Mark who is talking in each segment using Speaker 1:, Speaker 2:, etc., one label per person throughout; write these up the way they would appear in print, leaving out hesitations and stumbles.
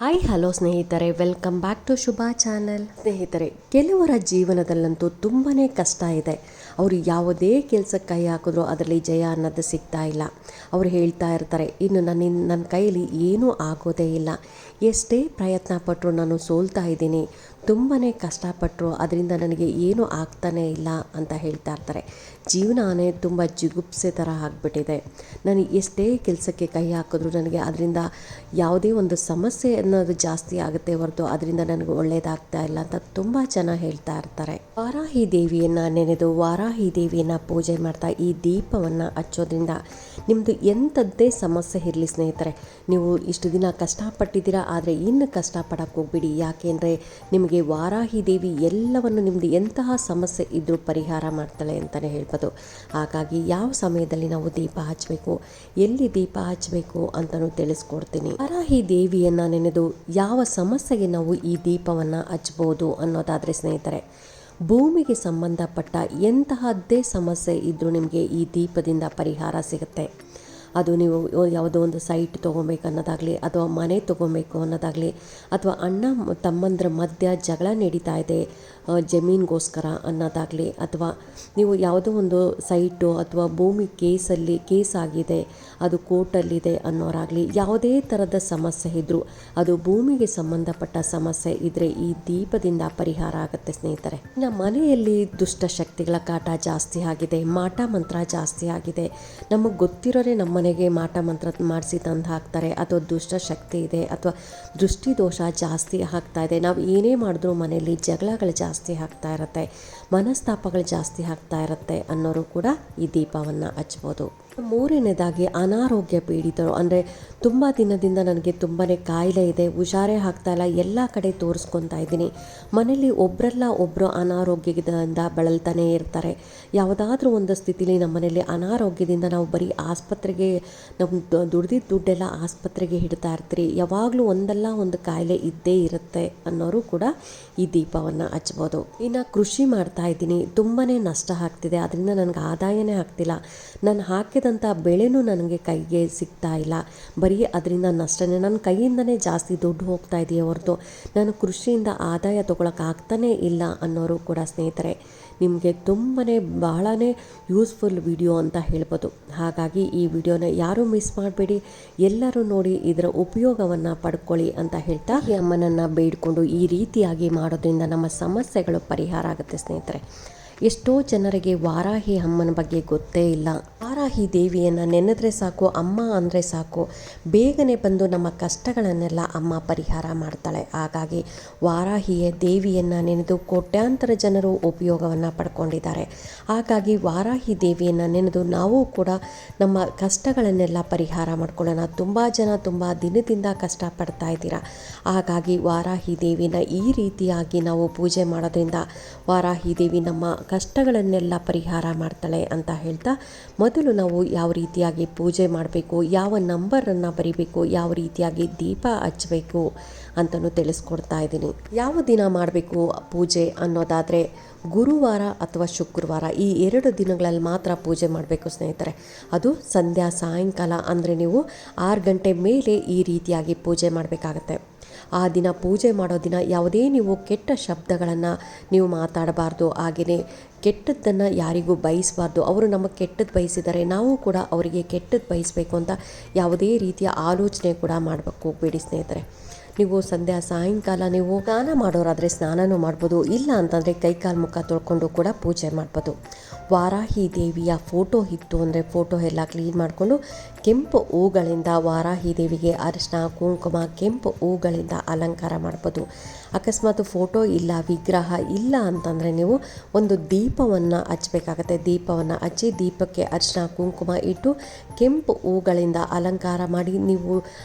Speaker 1: Hi hello ಸ್ನೇಹಿತರೆ, welcome back to Shubha channel. ಸ್ನೇಹಿತರೆ, ಕೆಲವರ ಜೀವನದಲ್ಲಂತೂ ತುಂಬಾ ಕಷ್ಟ ಇದೆ. ಅವರು ಯಾವುದೇ ಕೆಲಸಕ್ಕೆ ಕೈ ಹಾಕಿದ್ರೂ ಅದರಲ್ಲಿ ಜಯ ಅನ್ನೋದು ಸಿಗ್ತಾ ಇಲ್ಲ. ಅವರು ಹೇಳ್ತಾ ಇರ್ತಾರೆ, ಇನ್ನು ನನ್ನ ಕೈಯಲ್ಲಿ ಏನೂ ಆಗೋದೇ ಇಲ್ಲ, ಎಷ್ಟೇ ಪ್ರಯತ್ನ ಪಟ್ಟರು ನಾನು ಸೋಲ್ತಾ ಇದ್ದೀನಿ, ತುಂಬಾ ಕಷ್ಟಪಟ್ಟರು ಅದರಿಂದ ನನಗೆ ಏನೂ ಆಗ್ತಾನೇ ಇಲ್ಲ ಅಂತ ಹೇಳ್ತಾ ಇರ್ತಾರೆ. ಜೀವನನೇ ತುಂಬ ಜಿಗುಪ್ಸೆ ಥರ ಆಗಿಬಿಟ್ಟಿದೆ. ನಾನು ಎಷ್ಟೇ ಕೆಲಸಕ್ಕೆ ಕೈ ಹಾಕಿದ್ರೂ ನನಗೆ ಅದರಿಂದ ಯಾವುದೇ ಒಂದು ಸಮಸ್ಯೆ ಅನ್ನೋದು ಜಾಸ್ತಿ ಆಗುತ್ತೆ ಹೊರತು ಅದರಿಂದ ನನಗೆ ಒಳ್ಳೆಯದಾಗ್ತಾ ಇಲ್ಲ ಅಂತ ತುಂಬ ಜನ ಹೇಳ್ತಾ ಇರ್ತಾರೆ. ವಾರಾಹಿ ದೇವಿಯನ್ನು ನೆನೆದು ವಾರಾಹಿ ದೇವಿಯನ್ನು ಪೂಜೆ ಮಾಡ್ತಾ ಈ ದೀಪವನ್ನು ಹಚ್ಚೋದ್ರಿಂದ ನಿಮ್ಮದು ಎಂಥದ್ದೇ ಸಮಸ್ಯೆ ಇರಲಿ ಸ್ನೇಹಿತರೆ, ನೀವು ಇಷ್ಟು ದಿನ ಕಷ್ಟಪಟ್ಟಿದ್ದೀರಾ, ಆದರೆ ಇನ್ನು ಕಷ್ಟಪಡೋಕ್ಕೆ ಹೋಗ್ಬಿಡಿ. ಯಾಕೆಂದರೆ ನಿಮಗೆ ವಾರಾಹಿ ದೇವಿ ಎಲ್ಲವನ್ನು ನಿಮ್ಮದು ಎಂತಹ ಸಮಸ್ಯೆ ಇದ್ದರೂ ಪರಿಹಾರ ಮಾಡ್ತಾಳೆ ಅಂತಲೇ ಹೇಳ್ಬೋದು. ಹಾಗಾಗಿ ಯಾವ ಸಮಯದಲ್ಲಿ ನಾವು ದೀಪ ಹಚ್ಚಬೇಕು, ಎಲ್ಲಿ ದೀಪ ಹಚ್ಚಬೇಕು ಅಂತಲೂ ತಿಳಿಸ್ಕೊಡ್ತೀನಿ. ವಾರಾಹಿ ದೇವಿಯನ್ನು ನೆನೆದು ಯಾವ ಸಮಸ್ಯೆಗೆ ನಾವು ಈ ದೀಪವನ್ನು ಹಚ್ಬೋದು ಅನ್ನೋದಾದರೆ ಸ್ನೇಹಿತರೆ, ಭೂಮಿಗೆ ಸಂಬಂಧಪಟ್ಟ ಎಂತಹದ್ದೇ ಸಮಸ್ಯೆ ಇದ್ದರೂ ನಿಮಗೆ ಈ ದೀಪದಿಂದ ಪರಿಹಾರ ಸಿಗುತ್ತೆ. ಅದು ನೀವು ಯಾವುದೋ ಒಂದು ಸೈಟ್ ತೊಗೊಬೇಕು ಅನ್ನೋದಾಗಲಿ, ಅಥವಾ ಮನೆ ತೊಗೊಬೇಕು ಅನ್ನೋದಾಗಲಿ, ಅಥವಾ ಅಣ್ಣ ತಮ್ಮಂದ್ರ ಮಧ್ಯ ಜಗಳ ನಡೀತಾ ಇದೆ ಜಮೀನಿಗೋಸ್ಕರ ಅನ್ನೋದಾಗಲಿ, ಅಥವಾ ನೀವು ಯಾವುದೋ ಒಂದು ಸೈಟು ಅಥವಾ ಭೂಮಿ ಕೇಸ್ ಆಗಿದೆ, ಅದು ಕೋರ್ಟಲ್ಲಿದೆ ಅನ್ನೋರಾಗಲಿ, ಯಾವುದೇ ಥರದ ಸಮಸ್ಯೆ ಇದ್ದರೂ ಅದು ಭೂಮಿಗೆ ಸಂಬಂಧಪಟ್ಟ ಸಮಸ್ಯೆ ಇದ್ದರೆ ಈ ದೀಪದಿಂದ ಪರಿಹಾರ ಆಗುತ್ತೆ ಸ್ನೇಹಿತರೆ. ನಮ್ಮ ಮನೆಯಲ್ಲಿ ದುಷ್ಟಶಕ್ತಿಗಳ ಕಾಟ ಜಾಸ್ತಿ ಆಗಿದೆ, ಮಾಟ ಮಂತ್ರ ಜಾಸ್ತಿ ಆಗಿದೆ, ನಮಗೆ ಗೊತ್ತಿರೋರೆ ನಮ್ಮ ಮನೆಗೆ ಮಾಟ ಮಂತ್ರ ಮಾಡಿಸಿ ತಂದು ಹಾಕ್ತಾರೆ, ಅಥವಾ ದುಷ್ಟಶಕ್ತಿ ಇದೆ, ಅಥವಾ ದೃಷ್ಟಿದೋಷ ಜಾಸ್ತಿ ಆಗ್ತಾ ಇದೆ, ನಾವು ಏನೇ ಮಾಡಿದ್ರೂ ಮನೆಯಲ್ಲಿ ಜಗಳಗಳು ಜಾಸ್ತಿ ಆಗ್ತಾ ಇರುತ್ತೆ, ಮನಸ್ತಾಪಗಳು ಜಾಸ್ತಿ ಆಗ್ತಾ ಇರುತ್ತೆ ಅನ್ನೋರು ಕೂಡ ಈ ದೀಪವನ್ನು ಹಚ್ಬೋದು. ಮೂರನೇದಾಗಿ ಅನಾರೋಗ್ಯ ಪೀಡಿತರು, ಅಂದರೆ ತುಂಬ ದಿನದಿಂದ ನನಗೆ ತುಂಬಾ ಕಾಯಿಲೆ ಇದೆ, ಹುಷಾರೇ ಆಗ್ತಾ ಇಲ್ಲ, ಎಲ್ಲ ಕಡೆ ತೋರಿಸ್ಕೊತಾ ಇದ್ದೀನಿ, ಮನೇಲಿ ಒಬ್ಬರಲ್ಲ ಒಬ್ಬರು ಅನಾರೋಗ್ಯದಿಂದ ಬಳಲ್ತಾನೆ ಇರ್ತಾರೆ. ಯಾವುದಾದ್ರೂ ಒಂದು ಸ್ಥಿತಿಲಿ ನಮ್ಮ ಮನೇಲಿ ಅನಾರೋಗ್ಯದಿಂದ ನಾವು ಬರೀ ಆಸ್ಪತ್ರೆಗೆ ನಮ್ಮ ದುಡ್ದಿದ್ದ ದುಡ್ಡೆಲ್ಲ ಆಸ್ಪತ್ರೆಗೆ ಇಡ್ತಾ ಇರ್ತೀರಿ, ಯಾವಾಗಲೂ ಒಂದಲ್ಲ ಒಂದು ಕಾಯಿಲೆ ಇದ್ದೇ ಇರುತ್ತೆ ಅನ್ನೋರು ಕೂಡ ಈ ದೀಪವನ್ನು ಹಚ್ಬೋದು. ಇನ್ನು ಕೃಷಿ ಮಾಡ್ತಾ ಇದ್ದೀನಿ, ತುಂಬಾ ನಷ್ಟ ಆಗ್ತಿದೆ, ಅದರಿಂದ ನನಗೆ ಆದಾಯನೇ ಆಗ್ತಿಲ್ಲ, ನಾನು ಹಾಕಿದಂಥ ಬೆಳೆನೂ ನನಗೆ ಕೈಗೆ ಸಿಗ್ತಾ ಇಲ್ಲ, ಬರೀ ಅದರಿಂದ ನಷ್ಟನೇ, ನನ್ನ ಕೈಯಿಂದನೇ ಜಾಸ್ತಿ ದುಡ್ಡು ಹೋಗ್ತಾ ಇದೆಯೇ ಹೊರತು ನಾನು ಕೃಷಿಯಿಂದ ಆದಾಯ ತೊಗೊಳಕ್ಕಾಗ್ತಾನೇ ಇಲ್ಲ ಅನ್ನೋರು ಕೂಡ ಸ್ನೇಹಿತರೆ, ನಿಮಗೆ ಬಹಳನೇ ಯೂಸ್ಫುಲ್ ವಿಡಿಯೋ ಅಂತ ಹೇಳ್ಬೋದು. ಹಾಗಾಗಿ ಈ ವಿಡಿಯೋನ ಯಾರೂ ಮಿಸ್ ಮಾಡಬೇಡಿ, ಎಲ್ಲರೂ ನೋಡಿ ಇದರ ಉಪಯೋಗವನ್ನು ಪಡ್ಕೊಳ್ಳಿ ಅಂತ ಹೇಳ್ತಾ ಈ ಅಮ್ಮನನ್ನು ಬೇಡಿಕೊಂಡು ಈ ರೀತಿಯಾಗಿ ಮಾಡೋದ್ರಿಂದ ನಮ್ಮ ಸಮಸ್ಯೆಗಳು ಪರಿಹಾರ ಆಗುತ್ತೆ ಸ್ನೇಹಿತರೆ. ಎಷ್ಟೋ ಜನರಿಗೆ ವಾರಾಹಿ ಅಮ್ಮನ ಬಗ್ಗೆ ಗೊತ್ತೇ ಇಲ್ಲ. ವಾರಾಹಿ ದೇವಿಯನ್ನು ನೆನೆದ್ರೆ ಸಾಕು, ಅಮ್ಮ ಅಂದರೆ ಸಾಕು, ಬೇಗನೆ ಬಂದು ನಮ್ಮ ಕಷ್ಟಗಳನ್ನೆಲ್ಲ ಅಮ್ಮ ಪರಿಹಾರ ಮಾಡ್ತಾಳೆ. ಹಾಗಾಗಿ ವಾರಾಹಿಯ ದೇವಿಯನ್ನು ನೆನೆದು ಕೋಟ್ಯಾಂತರ ಜನರು ಉಪಯೋಗವನ್ನು ಪಡ್ಕೊಂಡಿದ್ದಾರೆ. ಹಾಗಾಗಿ ವಾರಾಹಿ ದೇವಿಯನ್ನು ನೆನೆದು ನಾವು ಕೂಡ ನಮ್ಮ ಕಷ್ಟಗಳನ್ನೆಲ್ಲ ಪರಿಹಾರ ಮಾಡ್ಕೊಳ್ಳೋಣ. ತುಂಬ ಜನ ತುಂಬ ದಿನದಿಂದ ಕಷ್ಟಪಡ್ತಾ ಇದ್ದೀರಾ. ಹಾಗಾಗಿ ವಾರಾಹಿ ದೇವಿನ ಈ ರೀತಿಯಾಗಿ ನಾವು ಪೂಜೆ ಮಾಡೋದ್ರಿಂದ ವಾರಾಹಿ ದೇವಿ ನಮ್ಮ ಕಷ್ಟಗಳನ್ನೆಲ್ಲ ಪರಿಹಾರ ಮಾಡ್ತಾಳೆ ಅಂತ ಹೇಳ್ತಾ, ಮೊದಲು ನಾವು ಯಾವ ರೀತಿಯಾಗಿ ಪೂಜೆ ಮಾಡಬೇಕು, ಯಾವ ನಂಬರನ್ನು ಬರಿಬೇಕು, ಯಾವ ರೀತಿಯಾಗಿ ದೀಪ ಹಚ್ಚಬೇಕು ಅಂತಲೂ ತಿಳಿಸ್ಕೊಡ್ತಾ ಇದ್ದೀನಿ. ಯಾವ ದಿನ ಮಾಡಬೇಕು ಪೂಜೆ ಅನ್ನೋದಾದರೆ ಗುರುವಾರ ಅಥವಾ ಶುಕ್ರವಾರ, ಈ 2 ದಿನಗಳಲ್ಲಿ ಮಾತ್ರ ಪೂಜೆ ಮಾಡಬೇಕು ಸ್ನೇಹಿತರೆ. ಅದು ಸಾಯಂಕಾಲ ಅಂದರೆ ನೀವು 6 ಗಂಟೆ ಮೇಲೆ ಈ ರೀತಿಯಾಗಿ ಪೂಜೆ ಮಾಡಬೇಕಾಗತ್ತೆ. ಆ ದಿನ ಪೂಜೆ ಮಾಡೋ ದಿನ ಯಾವುದೇ ನೀವು ಕೆಟ್ಟ ಶಬ್ದಗಳನ್ನು ನೀವು ಮಾತಾಡಬಾರ್ದು, ಹಾಗೆಯೇ ಕೆಟ್ಟದ್ದನ್ನು ಯಾರಿಗೂ ಬಯಸಬಾರ್ದು. ಅವರು ನಮಗೆ ಕೆಟ್ಟದ್ದು ಬಯಸಿದ್ದಾರೆ, ನಾವು ಕೂಡ ಅವರಿಗೆ ಕೆಟ್ಟದ್ದು ಬಯಸಬೇಕು ಅಂತ ಯಾವುದೇ ರೀತಿಯ ಆಲೋಚನೆ ಕೂಡ ಮಾಡಬೇಕು ಹೋಗಬೇಡಿ ಸ್ನೇಹಿತರೆ. ನೀವು ಸಾಯಂಕಾಲ ನೀವು ಸ್ನಾನ ಮಾಡೋರಾದರೆ ಸ್ನಾನನೂ ಮಾಡ್ಬೋದು, ಇಲ್ಲ ಅಂತಂದರೆ ಕೈಕಾಲು ಮುಖ ತೊಳ್ಕೊಂಡು ಕೂಡ ಪೂಜೆ ಮಾಡ್ಬೋದು. ವಾರಾಹಿ ದೇವಿಯ ಫೋಟೋ ಇತ್ತು ಅಂದರೆ ಫೋಟೋ ಎಲ್ಲ ಕ್ಲೀನ್ ಮಾಡಿಕೊಂಡು ಕೆಂಪು ಹೂಗಳಿಂದ ವಾರಾಹಿ ದೇವಿಗೆ ಅರಿಶಿನ ಕುಂಕುಮ ಕೆಂಪು ಹೂಗಳಿಂದ ಅಲಂಕಾರ ಮಾಡ್ಬೋದು. ಅಕಸ್ಮಾತ್ ಫೋಟೋ ಇಲ್ಲ, ವಿಗ್ರಹ ಇಲ್ಲ ಅಂತಂದರೆ ನೀವು ಒಂದು ದೀಪವನ್ನು ಹಚ್ಚಬೇಕಾಗತ್ತೆ. ದೀಪವನ್ನು ಹಚ್ಚಿ ದೀಪಕ್ಕೆ ಅರಿಶಿನ ಕುಂಕುಮ ಇಟ್ಟು ಕೆಂಪು ಹೂಗಳಿಂದ ಅಲಂಕಾರ ಮಾಡಿ ನೀವು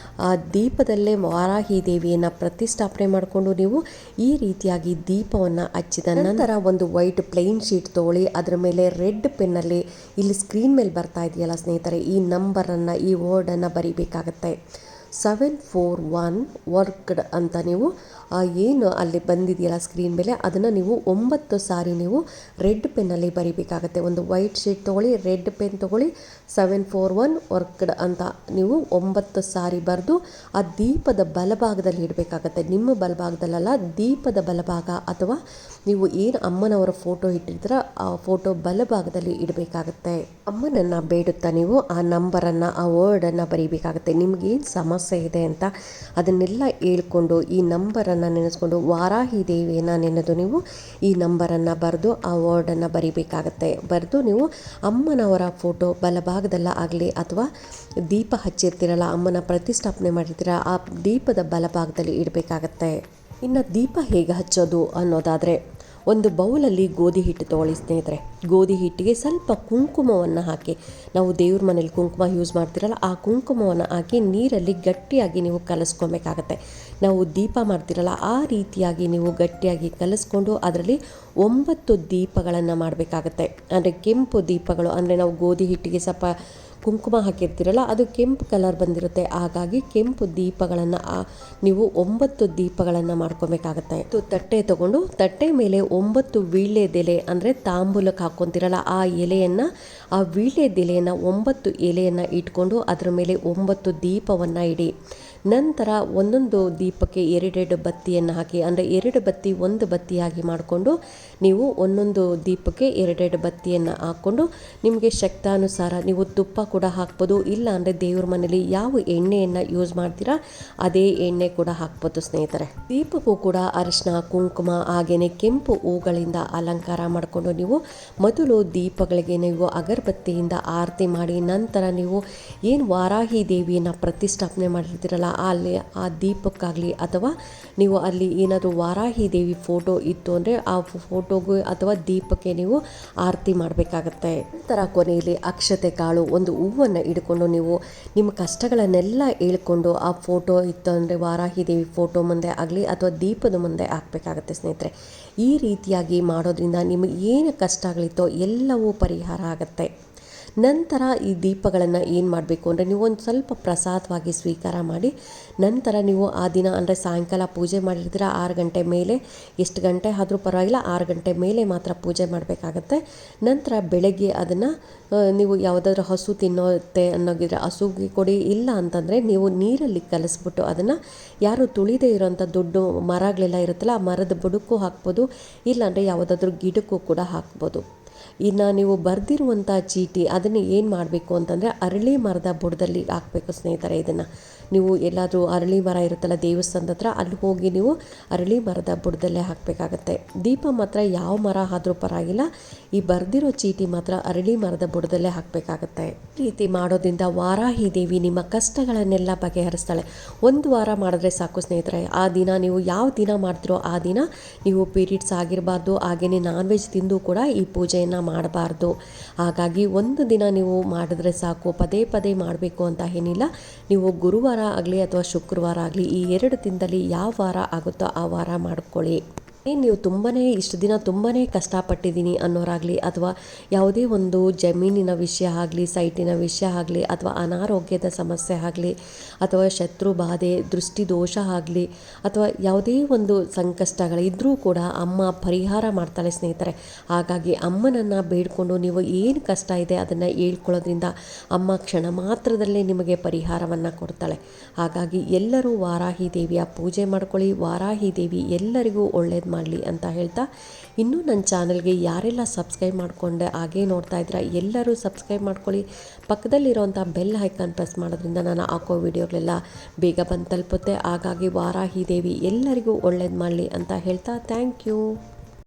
Speaker 1: ಆ ದೀಪದಲ್ಲೇ ವಾರಾಹಿ ದೇವಿಯನ್ನು ಪ್ರತಿಷ್ಠಾಪನೆ ಮಾಡಿಕೊಂಡು ನೀವು ಈ ರೀತಿಯಾಗಿ ದೀಪವನ್ನು ಹಚ್ಚಿದ ನಂತರ ಒಂದು ವೈಟ್ ಪ್ಲೇನ್ ಶೀಟ್ ತೊಗೊಳ್ಳಿ, ಅದರ ಮೇಲೆ ರೆಡ್ ಪೆನ್ನಲ್ಲಿ ಇಲ್ಲಿ ಸ್ಕ್ರೀನ್ ಮೇಲೆ ಬರ್ತಾ ಇದೆಯಲ್ಲ ಸ್ನೇಹಿತರೆ, ಈ ನಂಬರನ್ನು ಈ ವರ್ಡನ್ನು ಬರಿಬೇಕಾಗತ್ತೆ. 741 ವರ್ಕ್ಡ್ ಅಂತ ನೀವು ಏನು ಅಲ್ಲಿ ಬಂದಿದೆಯಲ್ಲ ಸ್ಕ್ರೀನ್ ಮೇಲೆ ಅದನ್ನು ನೀವು 9 ಸಾರಿ ನೀವು ರೆಡ್ ಪೆನ್ನಲ್ಲಿ ಬರೀಬೇಕಾಗತ್ತೆ. ಒಂದು ವೈಟ್ ಶೀಟ್ ತೊಗೊಳ್ಳಿ, ರೆಡ್ ಪೆನ್ ತೊಗೊಳ್ಳಿ, 741 ವರ್ಕ್ಡ್ ಅಂತ ನೀವು 9 ಸಾರಿ ಬರೆದು ಆ ದೀಪದ ಬಲಭಾಗದಲ್ಲಿ ಇಡಬೇಕಾಗತ್ತೆ. ನಿಮ್ಮ ಬಲಭಾಗದಲ್ಲ, ದೀಪದ ಬಲಭಾಗ ಅಥವಾ ನೀವು ಏನು ಅಮ್ಮನವರ ಫೋಟೋ ಇಟ್ಟಿರ್ತೀರ ಆ ಫೋಟೋ ಬಲಭಾಗದಲ್ಲಿ ಇಡಬೇಕಾಗತ್ತೆ. ಅಮ್ಮನನ್ನು ಬೇಡುತ್ತಾ ನೀವು ಆ ನಂಬರನ್ನು, ಆ ವರ್ಡನ್ನು ಬರೀಬೇಕಾಗತ್ತೆ. ನಿಮಗೇನು ಸಮಸ್ಯೆ ಇದೆ ಅಂತ ಅದನ್ನೆಲ್ಲ ಹೇಳ್ಕೊಂಡು ಈ ನಂಬರನ್ನು ನೆನೆಸ್ಕೊಂಡು ವಾರಾಹಿ ದೇವಿಯನ್ನು ನೆನೆದು ನೀವು ಈ ನಂಬರನ್ನು ಬರೆದು ಆ ವರ್ಡನ್ನು ಬರೀಬೇಕಾಗತ್ತೆ. ಬರೆದು ನೀವು ಅಮ್ಮನವರ ಫೋಟೋ ಬಲಭಾಗದಲ್ಲ ಆಗಲಿ ಅಥವಾ ದೀಪ ಹಚ್ಚಿರ್ತೀರಲ್ಲ, ಅಮ್ಮನ ಪ್ರತಿಷ್ಠಾಪನೆ ಮಾಡಿರ್ತೀರ ಆ ದೀಪದ ಬಲಭಾಗದಲ್ಲಿ ಇಡಬೇಕಾಗತ್ತೆ. ಇನ್ನು ದೀಪ ಹೇಗೆ ಹಚ್ಚೋದು ಅನ್ನೋದಾದರೆ, ಒಂದು ಬೌಲಲ್ಲಿ ಗೋಧಿ ಹಿಟ್ಟು ತೊಗೊಳ್ಳಿ ಸ್ನೇಹಿತರೆ. ಗೋಧಿ ಹಿಟ್ಟಿಗೆ ಸ್ವಲ್ಪ ಕುಂಕುಮವನ್ನು ಹಾಕಿ, ನಾವು ದೇವ್ರ ಮನೇಲಿ ಕುಂಕುಮ ಯೂಸ್ ಮಾಡ್ತಿರಲ್ಲ ಆ ಕುಂಕುಮವನ್ನು ಹಾಕಿ ನೀರಲ್ಲಿ ಗಟ್ಟಿಯಾಗಿ ನೀವು ಕಲಿಸ್ಕೊಬೇಕಾಗತ್ತೆ. ನಾವು ದೀಪ ಮಾಡ್ತಿರಲ್ಲ ಆ ರೀತಿಯಾಗಿ ನೀವು ಗಟ್ಟಿಯಾಗಿ ಕಲಿಸ್ಕೊಂಡು ಅದರಲ್ಲಿ 9 ದೀಪಗಳನ್ನು ಮಾಡಬೇಕಾಗತ್ತೆ. ಅಂದರೆ ಕೆಂಪು ದೀಪಗಳು, ಅಂದರೆ ನಾವು ಗೋಧಿ ಹಿಟ್ಟಿಗೆ ಸ್ವಲ್ಪ ಕುಂಕುಮ ಹಾಕಿರ್ತೀರಲ್ಲ ಅದು ಕೆಂಪು ಕಲರ್ ಬಂದಿರುತ್ತೆ. ಹಾಗಾಗಿ ಕೆಂಪು ದೀಪಗಳನ್ನು ನೀವು 9 ದೀಪಗಳನ್ನು ಮಾಡ್ಕೊಬೇಕಾಗತ್ತೆ. ತಟ್ಟೆ ತಗೊಂಡು ತಟ್ಟೆ ಮೇಲೆ 9 ವೀಳ್ಯದೆಲೆ ಅಂದರೆ ತಾಂಬೂಲಕ್ಕೆ ಹಾಕ್ಕೊತಿರಲ್ಲ ಆ ಎಲೆಯನ್ನು, ಆ ವೀಳ್ಯದೆಲೆಯನ್ನು 9 ಎಲೆಯನ್ನು ಇಟ್ಕೊಂಡು ಅದರ ಮೇಲೆ 9 ದೀಪವನ್ನು ಇಡಿ. ನಂತರ ಒಂದೊಂದು ದೀಪಕ್ಕೆ 2 ಬತ್ತಿಯನ್ನು ಹಾಕಿ, ಅಂದರೆ 2 ಬತ್ತಿ 1 ಬತ್ತಿಯಾಗಿ ಮಾಡಿಕೊಂಡು ನೀವು ಒಂದೊಂದು ದೀಪಕ್ಕೆ 2 ಬತ್ತಿಯನ್ನು ಹಾಕ್ಕೊಂಡು ನಿಮಗೆ ಶಕ್ತಾನುಸಾರ ನೀವು ತುಪ್ಪ ಕೂಡ ಹಾಕ್ಬೋದು, ಇಲ್ಲ ಅಂದರೆ ದೇವ್ರ ಮನೇಲಿ ಯಾವ ಎಣ್ಣೆಯನ್ನು ಯೂಸ್ ಮಾಡ್ತೀರಾ ಅದೇ ಎಣ್ಣೆ ಕೂಡ ಹಾಕ್ಬೋದು ಸ್ನೇಹಿತರೆ. ದೀಪಕ್ಕೂ ಕೂಡ ಅರಿಶಿನ, ಕುಂಕುಮ ಹಾಗೆಯೇ ಕೆಂಪು ಹೂಗಳಿಂದ ಅಲಂಕಾರ ಮಾಡಿಕೊಂಡು ನೀವು ಮೊದಲು ದೀಪಗಳಿಗೆ ನೀವು ಅಗರಬತ್ತಿಯಿಂದ ಆರತಿ ಮಾಡಿ, ನಂತರ ನೀವು ಏನು ವಾರಾಹಿ ದೇವಿಯನ್ನು ಪ್ರತಿಷ್ಠಾಪನೆ ಮಾಡಿರ್ತೀರಲ್ಲ ಅಲ್ಲಿ ಆ ದೀಪಕ್ಕಾಗಲಿ ಅಥವಾ ನೀವು ಅಲ್ಲಿ ಏನಾದರೂ ವಾರಾಹಿ ದೇವಿ ಫೋಟೋ ಇತ್ತು ಅಂದರೆ ಆ ಫೋಟೋಗೂ ಅಥವಾ ದೀಪಕ್ಕೆ ನೀವು ಆರತಿ ಮಾಡಬೇಕಾಗತ್ತೆ. ನಂತರ ಕೊನೆಯಲ್ಲಿ ಅಕ್ಷತೆ ಕಾಳು, ಒಂದು ಹೂವನ್ನು ಇಟ್ಕೊಂಡು ನೀವು ನಿಮ್ಮ ಕಷ್ಟಗಳನ್ನೆಲ್ಲ ಹೇಳ್ಕೊಂಡು ಆ ಫೋಟೋ ಇತ್ತು ಅಂದರೆ ವಾರಾಹಿ ದೇವಿ ಫೋಟೋ ಮುಂದೆ ಆಗಲಿ ಅಥವಾ ದೀಪದ ಮುಂದೆ ಹಾಕಬೇಕಾಗತ್ತೆ ಸ್ನೇಹಿತರೆ. ಈ ರೀತಿಯಾಗಿ ಮಾಡೋದ್ರಿಂದ ನಿಮಗೆ ಏನು ಕಷ್ಟಗಳಿತ್ತೋ ಎಲ್ಲವೂ ಪರಿಹಾರ ಆಗುತ್ತೆ. ನಂತರ ಈ ದೀಪಗಳನ್ನು ಏನು ಮಾಡಬೇಕು ಅಂದರೆ ನೀವು ಒಂದು ಸ್ವಲ್ಪ ಪ್ರಸಾದವಾಗಿ ಸ್ವೀಕಾರ ಮಾಡಿ, ನಂತರ ನೀವು ಆ ದಿನ ಅಂದರೆ ಸಾಯಂಕಾಲ ಪೂಜೆ ಮಾಡಿರ್ತೀರ 6 ಗಂಟೆ ಮೇಲೆ, ಎಷ್ಟು ಗಂಟೆ ಆದರೂ ಪರವಾಗಿಲ್ಲ 6 ಗಂಟೆ ಮೇಲೆ ಮಾತ್ರ ಪೂಜೆ ಮಾಡಬೇಕಾಗತ್ತೆ. ನಂತರ ಬೆಳಗ್ಗೆ ಅದನ್ನು ನೀವು ಯಾವುದಾದ್ರೂ ಹಸು ತಿನ್ನೋತ್ತೆ ಅನ್ನೋಗಿದ್ರೆ ಹಸುಗೆ ಕೊಡಿ, ಇಲ್ಲ ಅಂತಂದರೆ ನೀವು ನೀರಲ್ಲಿ ಕಲಿಸ್ಬಿಟ್ಟು ಅದನ್ನು ಯಾರು ತುಳಿದೇ ಇರೋಂಥ ದೊಡ್ಡ ಮರಗಳೆಲ್ಲ ಇರುತ್ತಲ್ಲ ಆ ಮರದ ಬುಡಕ್ಕೂ ಹಾಕ್ಬೋದು, ಇಲ್ಲಾಂದರೆ ಯಾವುದಾದ್ರೂ ಗಿಡಕ್ಕೂ ಕೂಡ ಹಾಕ್ಬೋದು. ಇನ್ನು ನೀವು ಬರೆದಿರುವಂಥ ಚೀಟಿ ಅದನ್ನು ಏನು ಮಾಡಬೇಕು ಅಂತಂದರೆ ಅರಳಿ ಮರದ ಬುಡದಲ್ಲಿ ಹಾಕಬೇಕು ಸ್ನೇಹಿತರೆ. ಇದನ್ನು ನೀವು ಎಲ್ಲಾದರೂ ಅರಳಿ ಮರ ಇರುತ್ತಲ್ಲ ದೇವಸ್ಥಾನದ ಹತ್ರ, ಅಲ್ಲಿ ಹೋಗಿ ನೀವು ಅರಳಿ ಮರದ ಬುಡದಲ್ಲೇ ಹಾಕಬೇಕಾಗತ್ತೆ. ದೀಪ ಮಾತ್ರ ಯಾವ ಮರ ಆದರೂ ಪರವಾಗಿಲ್ಲ, ಈ ಬರೆದಿರೋ ಚೀಟಿ ಮಾತ್ರ ಅರಳಿ ಮರದ ಬುಡದಲ್ಲೇ ಹಾಕಬೇಕಾಗತ್ತೆ. ಈ ರೀತಿ ಮಾಡೋದ್ರಿಂದ ವಾರಾಹಿ ದೇವಿ ನಿಮ್ಮ ಕಷ್ಟಗಳನ್ನೆಲ್ಲ ಬಗೆಹರಿಸ್ತಾಳೆ. 1 ವಾರ ಮಾಡಿದ್ರೆ ಸಾಕು ಸ್ನೇಹಿತರೆ. ಆ ದಿನ ನೀವು ಯಾವ ದಿನ ಮಾಡ್ತಿರೋ ಆ ದಿನ ನೀವು ಪೀರಿಯಡ್ಸ್ ಆಗಿರಬಾರ್ದು, ಹಾಗೆಯೇ ನಾನ್ ವೆಜ್ ತಿಂದು ಕೂಡ ಈ ಪೂಜೆಯನ್ನು ಮಾಡಬಾರ್ದು. ಹಾಗಾಗಿ 1 ದಿನ ನೀವು ಮಾಡಿದ್ರೆ ಸಾಕು, ಪದೇ ಪದೇ ಮಾಡಬೇಕು ಅಂತ ಏನಿಲ್ಲ. ನೀವು ಗುರುವಾರ ಆಗಲಿ ಅಥವಾ ಶುಕ್ರವಾರ ಆಗಲಿ ಈ 2 ದಿನದಲ್ಲಿ ಯಾವ ವಾರ ಆಗುತ್ತೋ ಆ ವಾರ ಮಾಡ್ಕೊಳ್ಳಿ. ನೀವು ಇಷ್ಟು ದಿನ ತುಂಬಾ ಕಷ್ಟಪಟ್ಟಿದ್ದೀನಿ ಅನ್ನೋರಾಗಲಿ ಅಥವಾ ಯಾವುದೇ ಒಂದು ಜಮೀನಿನ ವಿಷಯ ಆಗಲಿ, ಸೈಟಿನ ವಿಷಯ ಆಗಲಿ ಅಥವಾ ಅನಾರೋಗ್ಯದ ಸಮಸ್ಯೆ ಆಗಲಿ ಅಥವಾ ಶತ್ರು ಬಾಧೆ, ದೃಷ್ಟಿ ದೋಷ ಆಗಲಿ ಅಥವಾ ಯಾವುದೇ ಒಂದು ಸಂಕಷ್ಟಗಳಿದ್ರೂ ಕೂಡ ಅಮ್ಮ ಪರಿಹಾರ ಮಾಡ್ತಾಳೆ ಸ್ನೇಹಿತರೆ. ಹಾಗಾಗಿ ಅಮ್ಮನನ್ನು ಬೇಡಿಕೊಂಡು ನೀವು ಏನು ಕಷ್ಟ ಇದೆ ಅದನ್ನು ಹೇಳ್ಕೊಳ್ಳೋದ್ರಿಂದ ಅಮ್ಮ ಕ್ಷಣ ಮಾತ್ರದಲ್ಲೇ ನಿಮಗೆ ಪರಿಹಾರವನ್ನು ಕೊಡ್ತಾಳೆ. ಹಾಗಾಗಿ ಎಲ್ಲರೂ ವಾರಾಹಿ ದೇವಿಯ ಪೂಜೆ ಮಾಡ್ಕೊಳ್ಳಿ. ವಾರಾಹಿ ದೇವಿ ಎಲ್ಲರಿಗೂ ಒಳ್ಳೇದು ಮಾಡಲಿ ಅಂತ ಹೇಳ್ತಾ, ಇನ್ನೂ ನನ್ನ ಚಾನಲ್ಗೆ ಯಾರೆಲ್ಲ ಸಬ್ಸ್ಕ್ರೈಬ್ ಮಾಡಿಕೊಂಡೆ ಹಾಗೇ ನೋಡ್ತಾ ಇದ್ದೀರಾ ಎಲ್ಲರೂ ಸಬ್ಸ್ಕ್ರೈಬ್ ಮಾಡ್ಕೊಳ್ಳಿ. ಪಕ್ಕದಲ್ಲಿರೋಂಥ ಬೆಲ್ ಐಕಾನ್ ಪ್ರೆಸ್ ಮಾಡೋದ್ರಿಂದ ನಾನು ಹಾಕೋ ವಿಡಿಯೋಗಳೆಲ್ಲ ಬೇಗ ಬಂದು ತಲುಪುತ್ತೆ. ಹಾಗಾಗಿ ವಾರಾಹಿ ದೇವಿ ಎಲ್ಲರಿಗೂ ಒಳ್ಳೇದು ಮಾಡಲಿ ಅಂತ ಹೇಳ್ತಾ ಥ್ಯಾಂಕ್ ಯು.